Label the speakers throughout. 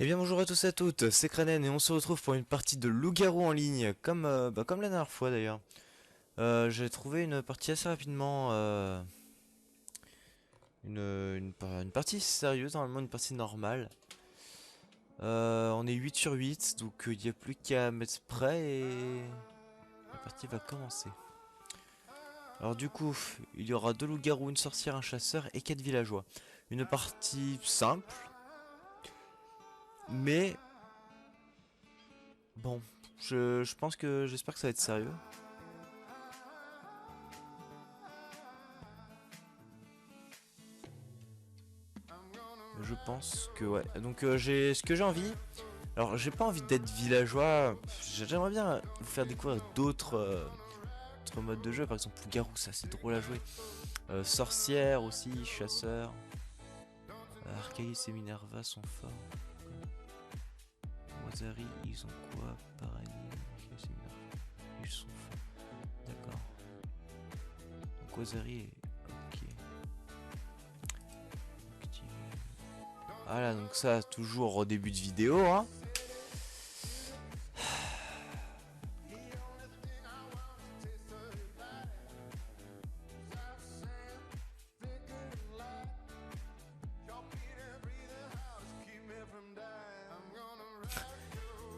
Speaker 1: Eh bien bonjour à tous et à toutes, c'est Kranen et on se retrouve pour une partie de loup-garou en ligne, comme la dernière fois d'ailleurs. J'ai trouvé une partie assez rapidement, une partie sérieuse, normalement une partie normale. On est 8 sur 8, donc il n'y a plus qu'à mettre prêt et la partie va commencer. Alors du coup, il y aura 2 loups-garous, une sorcière, un chasseur et 4 villageois. Une partie simple, mais bon, j'espère que ça va être sérieux. Je pense que ouais. Donc j'ai ce que j'ai envie. Alors j'ai pas envie d'être villageois. J'aimerais bien vous faire découvrir d'autres modes de jeu. Par exemple loup-garou, ça c'est drôle à jouer. Sorcière aussi, chasseur. Arcaïs et Minerva sont forts. Wazari, ils ont quoi pareil? Arcaïs et Minerva, ils sont forts. D'accord. Donc Wazari est... Ok. Voilà, donc ça toujours au début de vidéo, hein.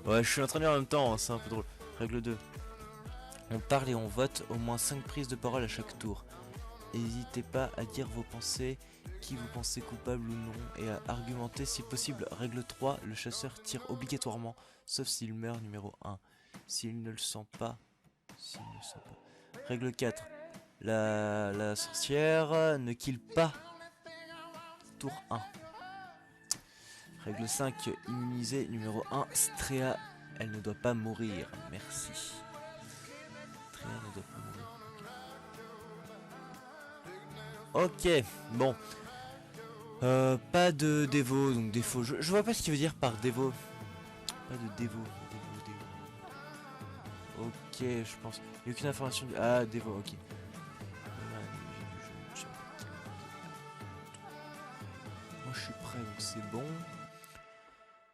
Speaker 1: Ouais, je suis en train de lire en même temps, hein, c'est un peu drôle. Règle 2. On parle et on vote au moins 5 prises de parole à chaque tour. N'hésitez pas à dire vos pensées, qui vous pensez coupable ou non, et à argumenter si possible. Règle 3, le chasseur tire obligatoirement, sauf s'il meurt numéro 1. S'il ne le sent pas. S'il ne le sent pas. Règle 4, la sorcière ne kill pas. Tour 1. Règle 5, immunisé numéro 1, Strea, elle ne doit pas mourir. Merci. Strea ne doit pas mourir. Ok, bon. Pas de dévo, donc défaut. Je vois pas ce qu'il veut dire par dévo. Pas de dévo. Ok, je pense. Il n'y a aucune information. Ah, dévo, ok. Moi je suis prêt, donc c'est bon.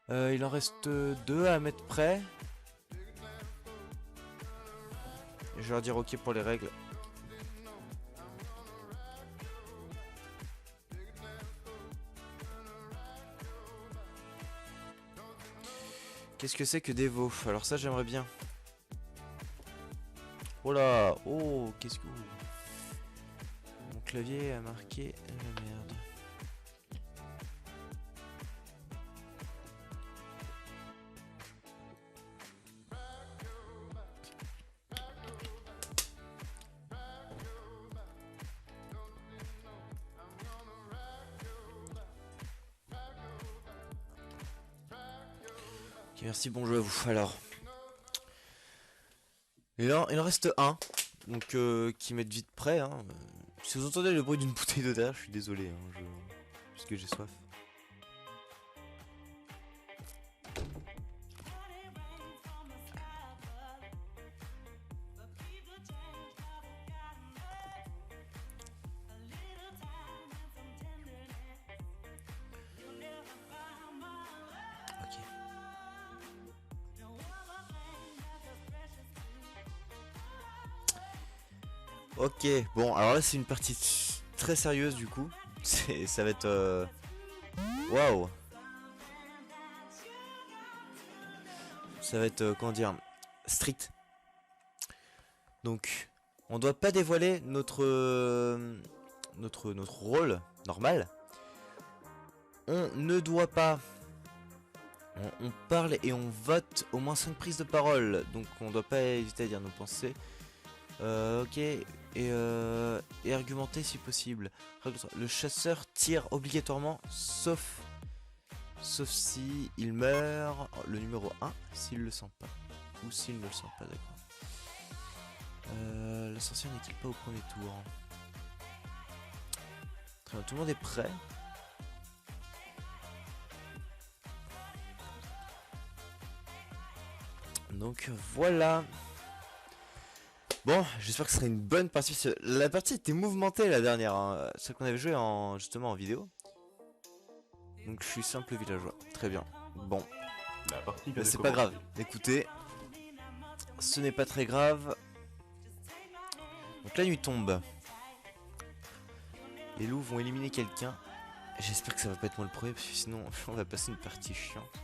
Speaker 1: Il en reste 2 à mettre prêt. Et je vais leur dire ok pour les règles. Qu'est-ce que c'est que dévo? Alors ça j'aimerais bien. Oh là. Oh, qu'est-ce que... Mon clavier a marqué la merde. Ok, merci, bon jeu à vous. Alors, il en reste un, donc qui met vite prêt. Hein. Si vous entendez le bruit d'une bouteille d'eau derrière, je suis désolé, hein, puisque j'ai soif. Ok. Ok, bon, alors là c'est une partie très sérieuse du coup. Ça va être... Waouh. Ça va être, comment dire, strict. Donc, on doit pas dévoiler notre rôle normal. On ne doit pas... On parle et on vote au moins 5 prises de parole. Donc on doit pas hésiter à dire nos pensées. Ok. Et argumenter si possible. Le chasseur tire obligatoirement sauf si il meurt le numéro 1 s'il le sent pas. Ou s'il ne le sent pas, d'accord. La sorcière n'est-il pas au premier tour? Très bien, tout le monde est prêt. Donc voilà. Bon, j'espère que ce sera une bonne partie. La partie était mouvementée la dernière, hein, celle qu'on avait joué justement en vidéo. Donc je suis simple villageois. Très bien. Bon,
Speaker 2: La partie vient
Speaker 1: mais
Speaker 2: de
Speaker 1: c'est pas
Speaker 2: commencer.
Speaker 1: grave. Écoutez, ce n'est pas très grave. Donc la nuit tombe. Les loups vont éliminer quelqu'un. J'espère que ça va pas être moi le premier parce que sinon on va passer une partie chiante.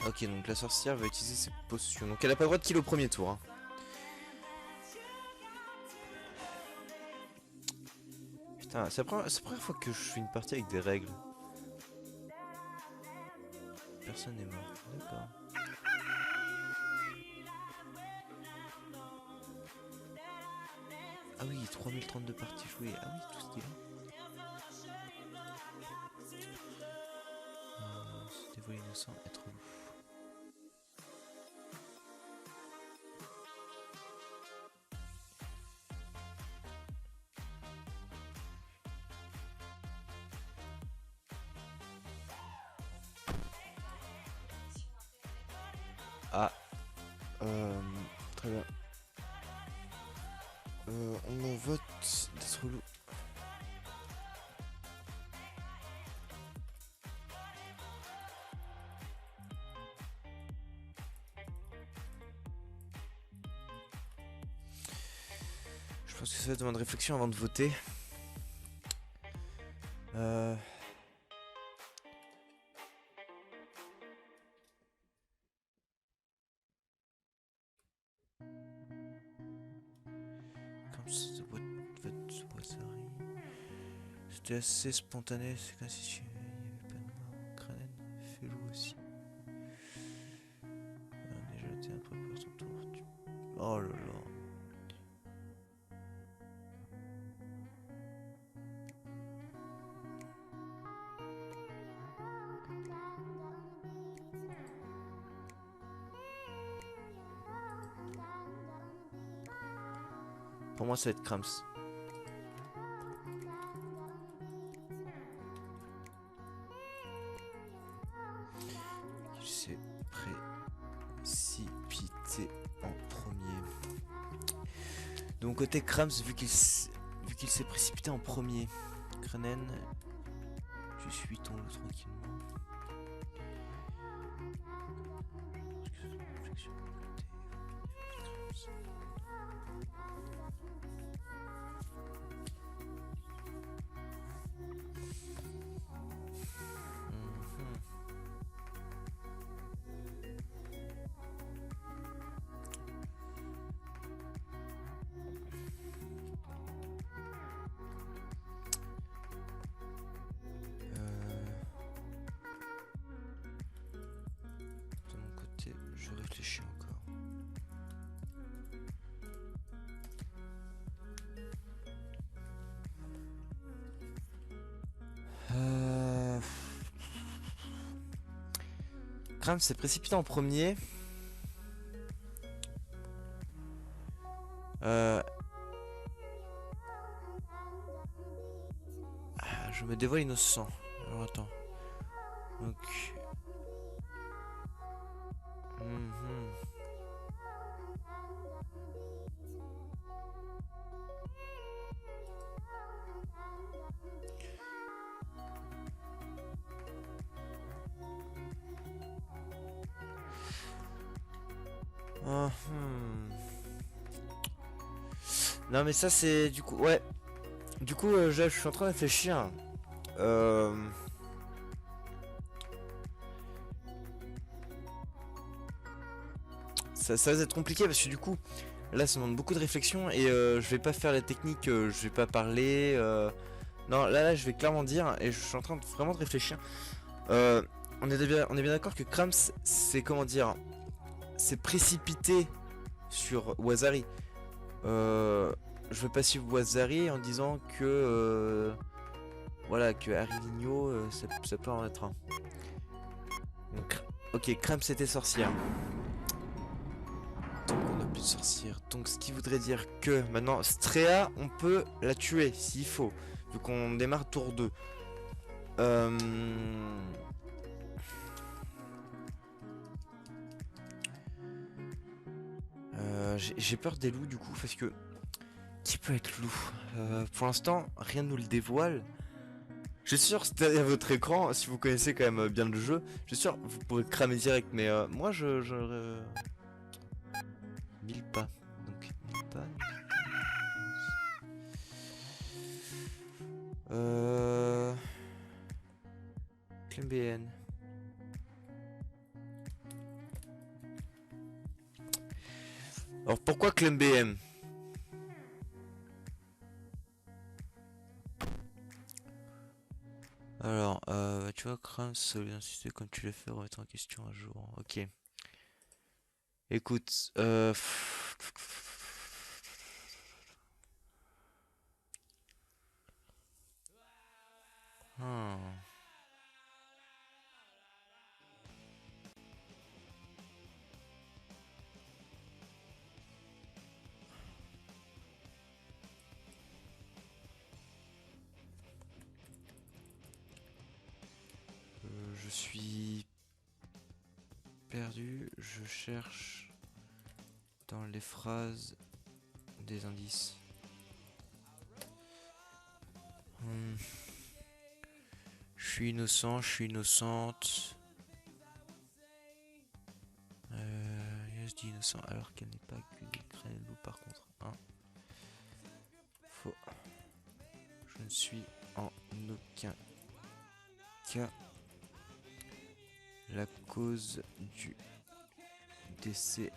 Speaker 1: Ok, donc la sorcière va utiliser ses potions. Donc elle a pas le droit de kill au premier tour. Hein. Putain, c'est la première fois que je fais une partie avec des règles. Personne n'est mort. D'accord. Ah oui, 3032 parties jouées. Ah oui, tout ce qu'il y a. Se dévoiler innocent, être loup. Ah, très bien. On en vote d'être loup. Je pense que ça va demander réflexion avant de voter. Comme ça, vote Boissari. C'était assez spontané, c'est comme si il n'y avait pas de mort. Kranen fait loup aussi. On est jeté après pour son tour. Oh là là. Pour moi, ça va être Krams. Il s'est précipité en premier. De mon côté, Krams, vu qu'il s'est précipité en premier. Kranen, tu suis ton loup tranquillement. De mon côté, je réfléchis encore. Krams s'est précipité en premier. Je me dévoile innocent. Alors attends. Donc. Non mais ça c'est du coup ouais. Du coup je suis en train de réfléchir. Ça va être compliqué parce que du coup là ça demande beaucoup de réflexion et je vais pas faire la technique, je vais pas parler. Non là je vais clairement dire et je suis en train de vraiment de réfléchir. On est bien d'accord que Krams c'est comment dire, c'est précipité sur Wazari. Je veux pas suivre Wazari en disant que voilà que Ariligno ça peut en être un. Donc, ok, Krams c'était sorcière. Donc on a plus de sorcière. Donc ce qui voudrait dire que maintenant Strea on peut la tuer s'il faut. Vu qu'on démarre tour 2. J'ai peur des loups du coup parce que Qui peut être loup? Pour l'instant, rien ne nous le dévoile. Je suis sûr, c'est derrière votre écran, si vous connaissez quand même bien le jeu, je suis sûr, vous pourrez cramer direct, mais moi je 1000 pas. Donc 1000 pas. Clem BN. Alors pourquoi Clem BM? Alors, tu vois, Crame, solide insister comme tu l'as fait, remettre en question un jour. Ok. Écoute, hmm. Je suis perdu, je cherche dans les phrases des indices. Je suis innocent, je suis innocente. Je dis innocent alors qu'elle n'est pas que des crênes loups par contre. Hein. Faux. Je ne suis en aucun cas la cause du décès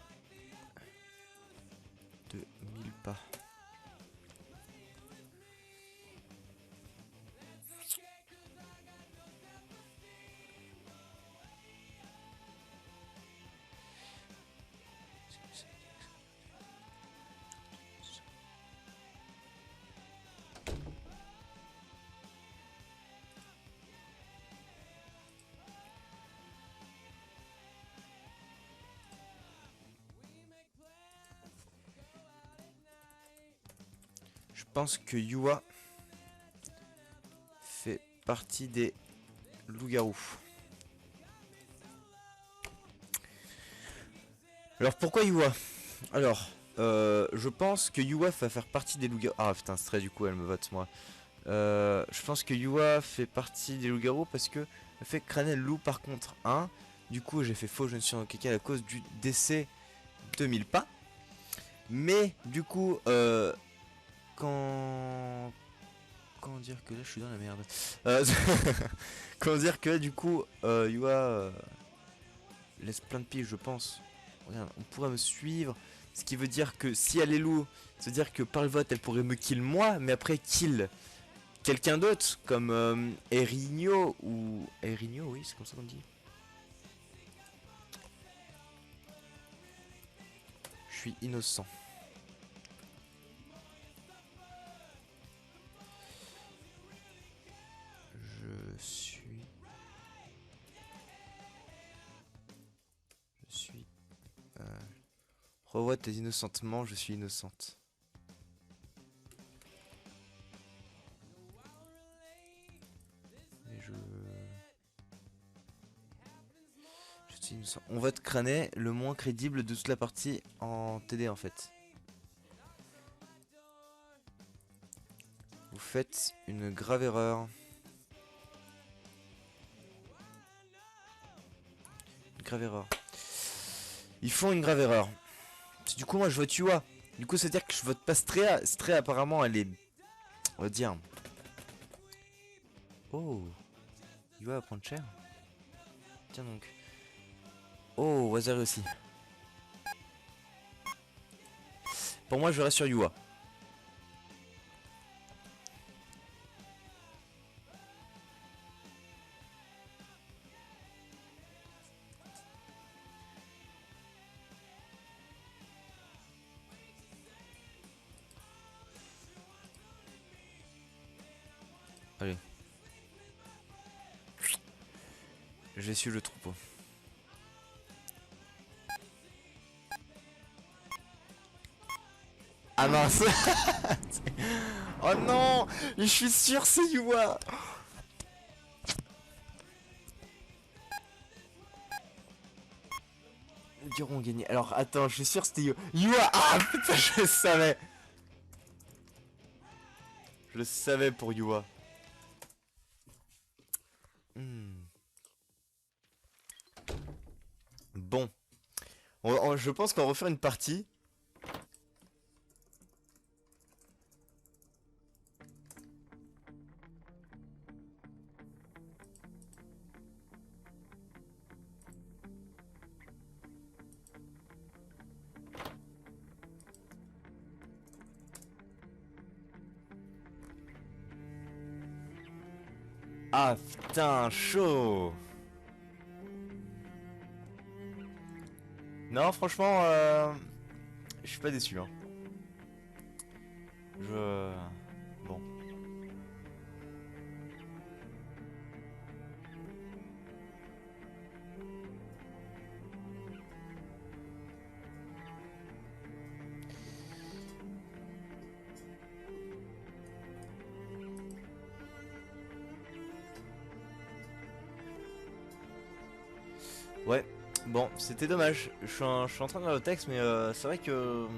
Speaker 1: de 1000 pas. Je pense que Yua fait partie des loups-garous. Alors pourquoi Yua? Alors, je pense que Yua va faire partie des loups-garous. Ah putain, c'est très du coup, elle me vote moi. Je pense que Yua fait partie des loups-garous parce que le fait Cranel loup par contre 1. Du coup, j'ai fait faux, je ne suis en caca à cause du décès de 1000 pas. Mais du coup, quand dire que là je suis dans la merde. Comment dire que du coup, Yua laisse plein de piges, je pense. Regarde, on pourrait me suivre. Ce qui veut dire que si elle est loup, ça veut dire que par le vote elle pourrait me kill moi, mais après kill quelqu'un d'autre comme Erigno ou Erigno, oui, c'est comme ça qu'on dit. Je suis innocent. Je suis revote innocentement, je suis innocente. Et je suis innocent. On vote Cranet, le moins crédible de toute la partie en TD en fait. Vous faites une grave erreur. Une grave erreur. Ils font une grave erreur. Du coup moi je vote Yua. Du coup ça veut dire que je vote pas Strea. Strea apparemment elle est... On va dire... Oh, Yua va prendre cher. Tiens donc. Oh, Wazari aussi. Pour moi je reste sur Yua. Allez. J'ai su le troupeau. Ah mince. Oh non. Je suis sûr c'est Yua. Nous dirons gagner. Alors attends, je suis sûr c'était Yua. Yua. Ah putain je le savais. Je le savais pour Yua. Bon. Je pense qu'on va refaire une partie. Ah putain, chaud. Non, franchement, je suis pas déçu, hein. Bon. Ouais, bon, c'était dommage. Je suis en train de lire le texte, mais c'est vrai que...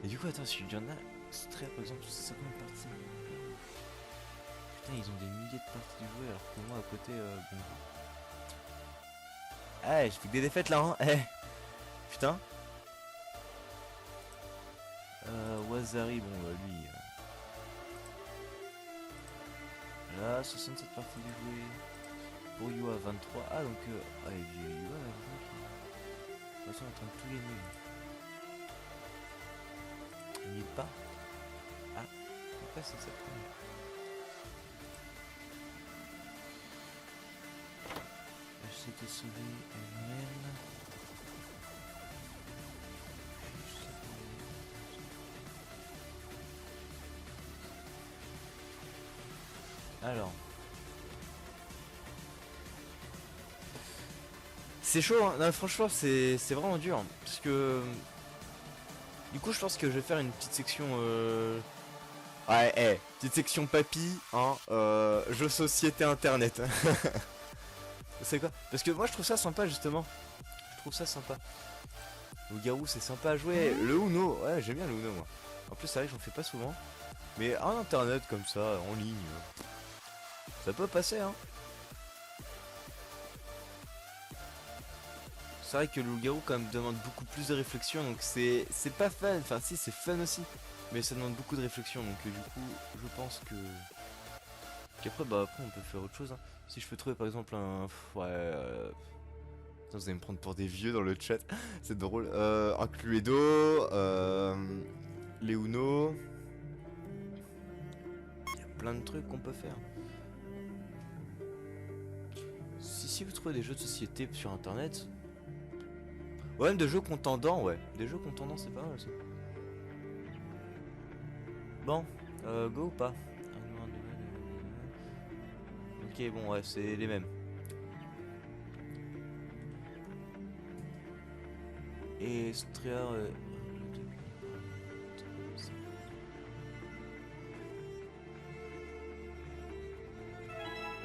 Speaker 1: Et du coup, attends, si il y en a... Stray, par exemple, c'est combien de parties? Putain, ils ont des milliers de parties jouées, alors que moi, à côté, bon... Ah, j'ai fait que des défaites, là, hein. Eh, putain. Wazari, bon, bah, lui... Là, 67 parties jouées. Pour Yua 23. Ah donc ouais, Yua de toute façon, on est en train de tout gagner. Il n'y est pas. Ah, pourquoi c'est ça? Je s'étais sauvé elle-même. Alors. C'est chaud, hein. Non, franchement, c'est vraiment dur. Hein, parce que... Du coup, je pense que je vais faire une petite section... Ouais, petite section papy, hein, jeux société internet. C'est quoi? Parce que moi, je trouve ça sympa, justement. Je trouve ça sympa. Le garou, c'est sympa à jouer. Le Uno, ouais, j'aime bien le Uno, moi. En plus, c'est vrai que j'en fais pas souvent. Mais en internet, comme ça, en ligne, ça peut passer, hein. C'est vrai que le loup-garou quand même demande beaucoup plus de réflexion, donc c'est pas fun, enfin si c'est fun aussi, mais ça demande beaucoup de réflexion, donc du coup je pense que qu'après bah après on peut faire autre chose, hein. Si je peux trouver par exemple un... Ouais... Attends, vous allez me prendre pour des vieux dans le chat, c'est drôle. Un Cluedo, les Uno... Il y a plein de trucs qu'on peut faire. Si vous trouvez des jeux de société sur internet... Ouais, même des jeux contendants, ouais. Des jeux contendants, c'est pas mal ça. Bon, go ou pas? Ok, bon, ouais, c'est les mêmes. Et Stria...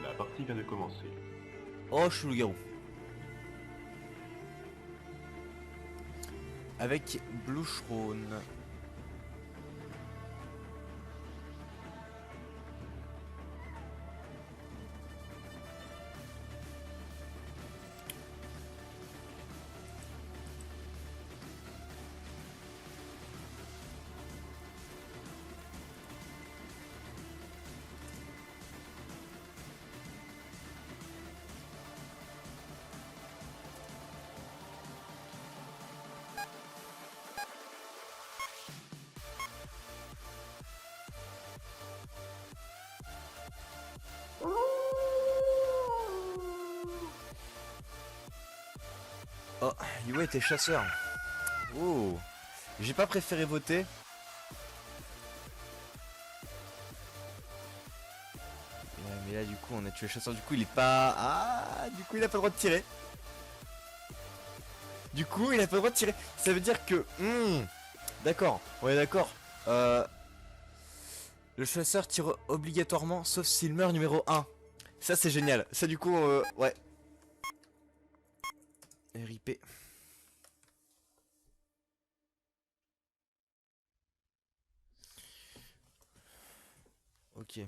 Speaker 2: La partie vient de commencer.
Speaker 1: Oh, je suis loup-garou. Avec Bloucheron. Oh, Yua était chasseur. Oh, j'ai pas préféré voter. Mais là, du coup, on a tué le chasseur. Du coup, il est pas... Ah, du coup, il a pas le droit de tirer. Du coup, il a pas le droit de tirer. Ça veut dire que... D'accord, on est d'accord. Le chasseur tire obligatoirement, sauf s'il meurt numéro 1. Ça, c'est génial. Ça, du coup, ouais. RIP. Ok.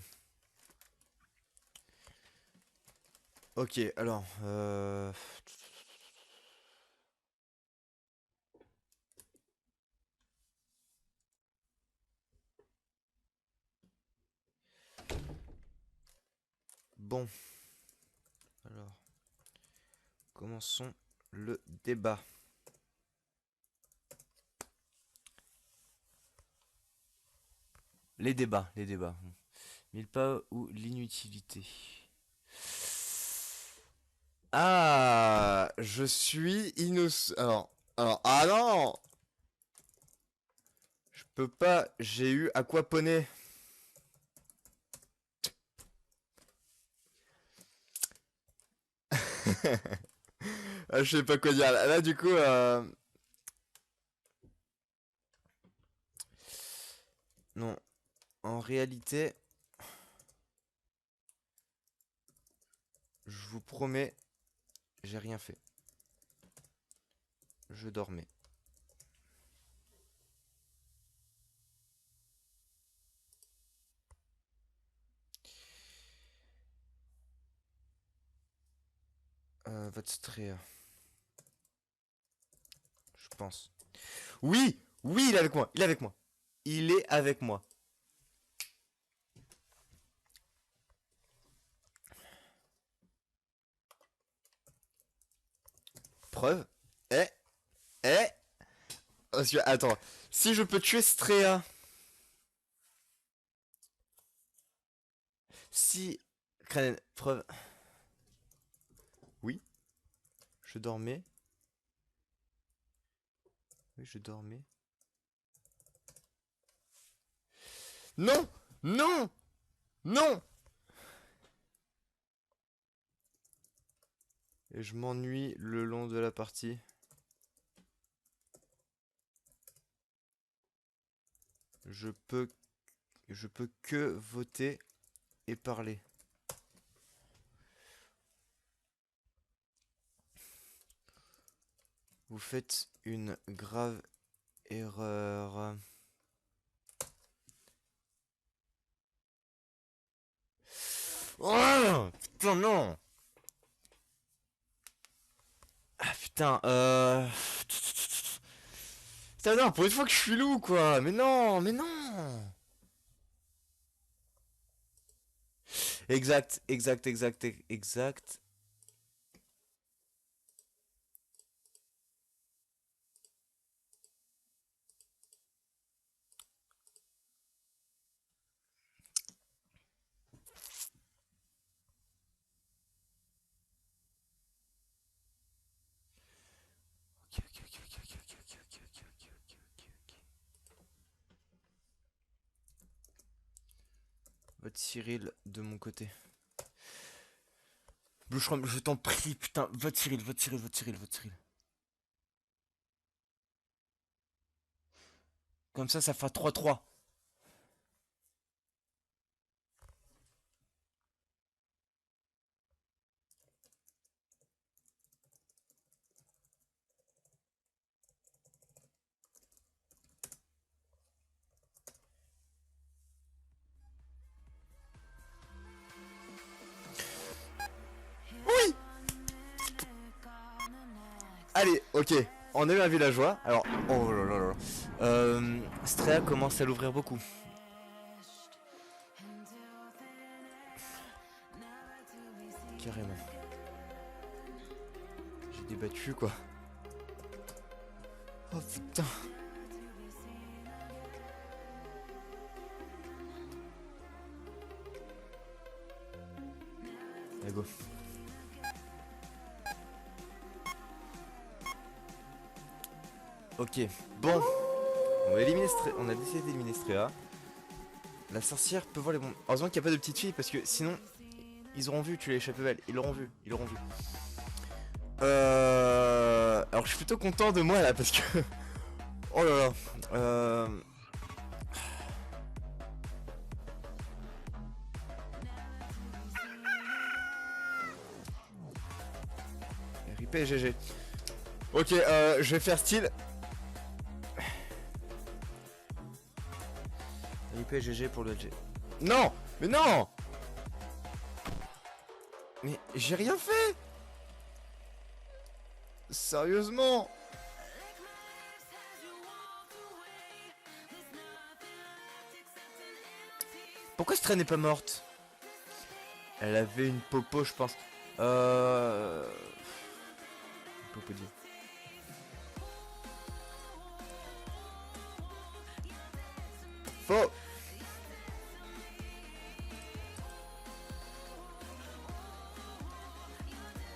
Speaker 1: Ok, alors... Bon. Alors... Commençons le débat. Les débats, les débats. Mille pas ou l'inutilité. Ah, je suis innocent. Ah non, je peux pas. J'ai eu aquaponé. Ah, je sais pas quoi dire. Là, du coup, non. En réalité, je vous promets, j'ai rien fait. Je dormais. Votre stréa. Je pense. Oui! Oui, il est avec moi. Il est avec moi. Il est avec moi. Preuve. Eh. Eh. Parce que, attends. Si je peux tuer Strea. Si. Kranen, preuve. Oui. Je dormais. Oui, je dormais. Non! Non! Non! Et je m'ennuie le long de la partie. Je peux que voter et parler. Vous faites une grave erreur. Oh putain non. Ah putain Putain non, pour une fois que je suis loup quoi. Mais non, mais non. Exact, exact, exact, exact. Ok, ok, ok, ok, ok, ok, ok, ok, ok, ok, ok, ok. Vote Cyril de mon côté. Boucheron, je t'en prie, putain, vote Cyril, vote Cyril, vote Cyril, vote Cyril. Comme ça fera 3-3. Oui. Allez, ok. On a eu un villageois. Alors, oh là là là. Strea commence à l'ouvrir beaucoup. Carrément. J'ai débattu quoi. Oh putain. Allez go. Ok, bon. On a décidé d'éliminer Strea. La sorcière peut voir les bombes. Heureusement qu'il n'y a pas de petite fille parce que sinon ils auront vu tu l'as échappé belle. Ils l'auront vu, ils l'auront vu. Alors je suis plutôt content de moi là parce que... Oh là là. RIP et GG. Ok, je vais faire style. RIP et GG pour le LG. Non! Mais non! Mais j'ai rien fait! Sérieusement? Pourquoi Stray n'est pas morte? Elle avait une popo, je pense. Une popo dit. Faux!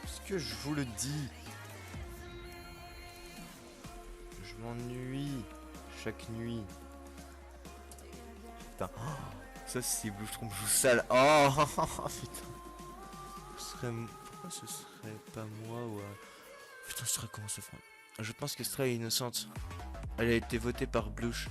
Speaker 1: Est-ce que je vous le dis? Je m'ennuie chaque nuit. Putain. Oh, ça c'est Blue, je trompe, joue sale. Oh putain. Pourquoi ce serait pas moi ou... Putain, Stray, comment ça fait? Je pense que Stray est innocente. Elle a été votée par Blouche.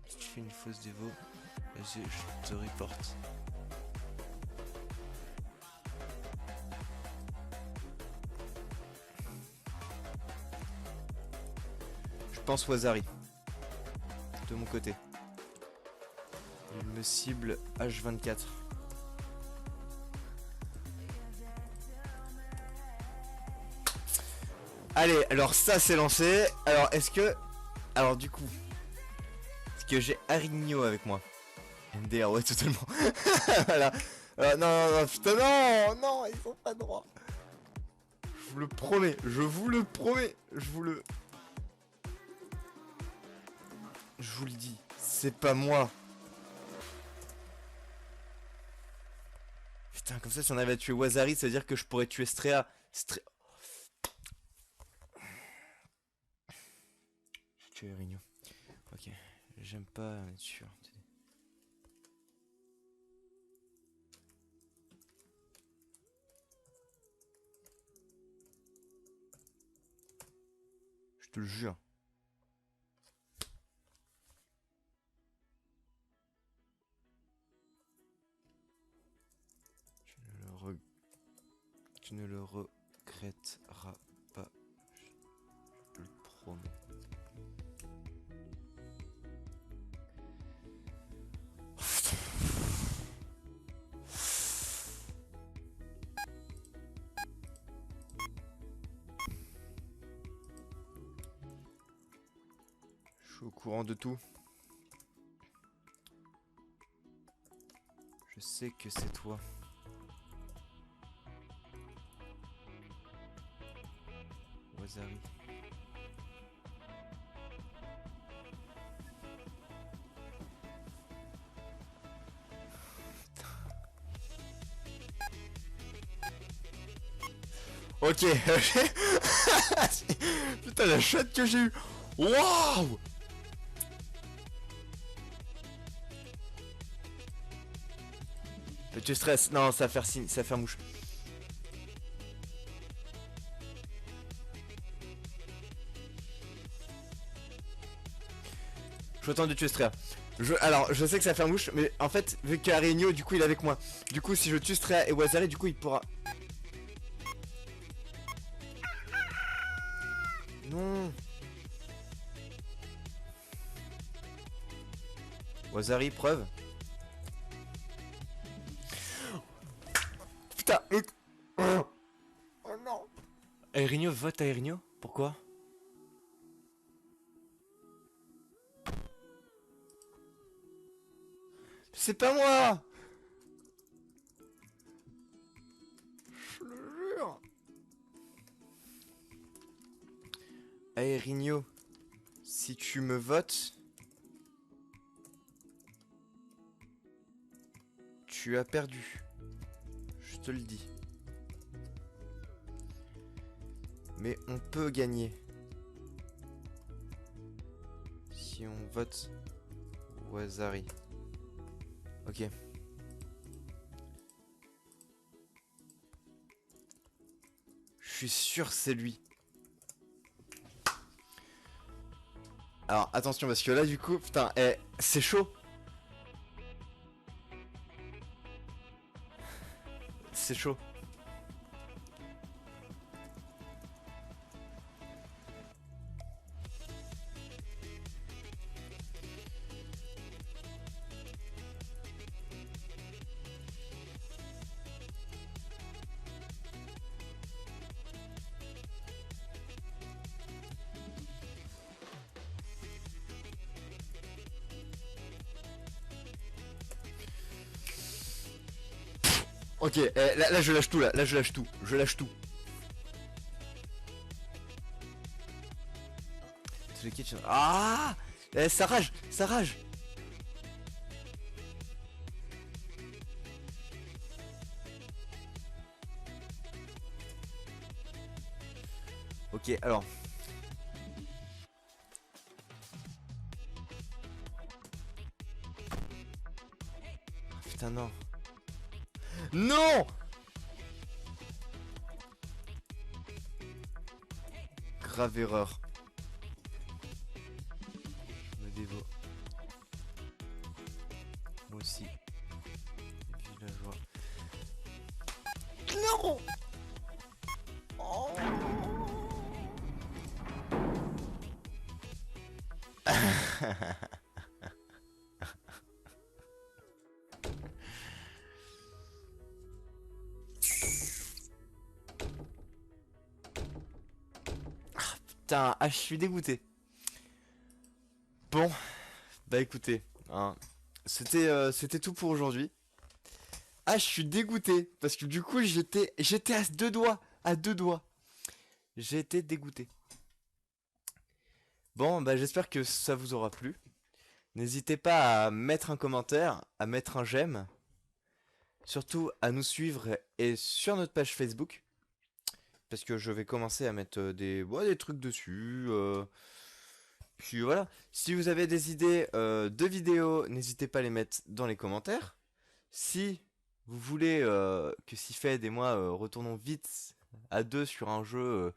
Speaker 1: Si tu fais une fausse dévo, vas-y, je te reporte. Je pense Wazari. De mon côté. Il me cible H24. Allez, alors ça c'est lancé. Alors est-ce que... Alors du coup... Est-ce que j'ai Arigno avec moi? MDR, ouais totalement. Voilà. Non, putain non, non, ils sont pas droits. Je vous le promets, je vous le promets. Je vous le dis, c'est pas moi. Putain, comme ça, si on arrive à tuer Wazari, ça veut dire que je pourrais tuer Strea. J'ai tué Rigno. Ok, j'aime pas être sûr. Je te le jure. Tu ne le regretteras pas. Je te le promets. Je suis au courant de tout. Je sais que c'est toi. Wazari. Ok. Putain, la chatte que j'ai eue. Waouh. Tu stresses. Non, ça va faire signe, ça va faire mouche. Je attends de tuer Strea. Alors, je sais que ça va faire mouche, mais en fait, vu qu'Arigno, du coup, il est avec moi. Du coup, si je tue Strea et Wazari, du coup, il pourra... Non. Wazari, preuve. Putain. Oh non. Arigno vote à Arigno. Pourquoi? C'est pas moi. Je le jure. Arigno, si tu me votes, tu as perdu. Je te le dis. Mais on peut gagner. Si on vote Wazari. Ok. Je suis sûr c'est lui. Alors attention parce que là du coup, putain, c'est chaud. C'est chaud. Ok, là je lâche tout, là je lâche tout, je lâche tout. Ah, ça rage, ça rage. Ok, alors. Putain, non. Non! Grave erreur. Je me dévoue. Moi aussi. Et puis villageois. Non! Oh. Putain, je suis dégoûté. Bon, bah écoutez, hein, c'était tout pour aujourd'hui. Ah, je suis dégoûté parce que du coup j'étais à deux doigts, à deux doigts. J'ai été dégoûté. Bon, bah j'espère que ça vous aura plu. N'hésitez pas à mettre un commentaire, à mettre un j'aime, surtout à nous suivre et sur notre page Facebook, parce que je vais commencer à mettre des trucs dessus. Puis voilà, si vous avez des idées de vidéos, n'hésitez pas à les mettre dans les commentaires. Si vous voulez que Sifed et moi retournons vite à deux sur un jeu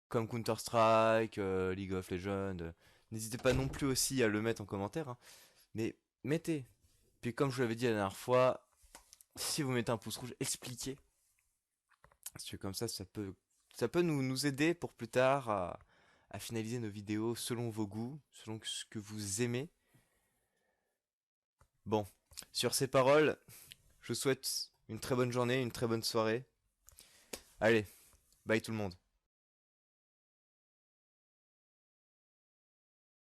Speaker 1: comme Counter-Strike, League of Legends, n'hésitez pas non plus aussi à le mettre en commentaire, hein. Mais mettez. Puis comme je vous l'avais dit la dernière fois, si vous mettez un pouce rouge, expliquez. Parce que comme ça peut nous aider pour plus tard à finaliser nos vidéos selon vos goûts, selon ce que vous aimez. Bon, sur ces paroles, je vous souhaite une très bonne journée, une très bonne soirée. Allez, bye tout le monde.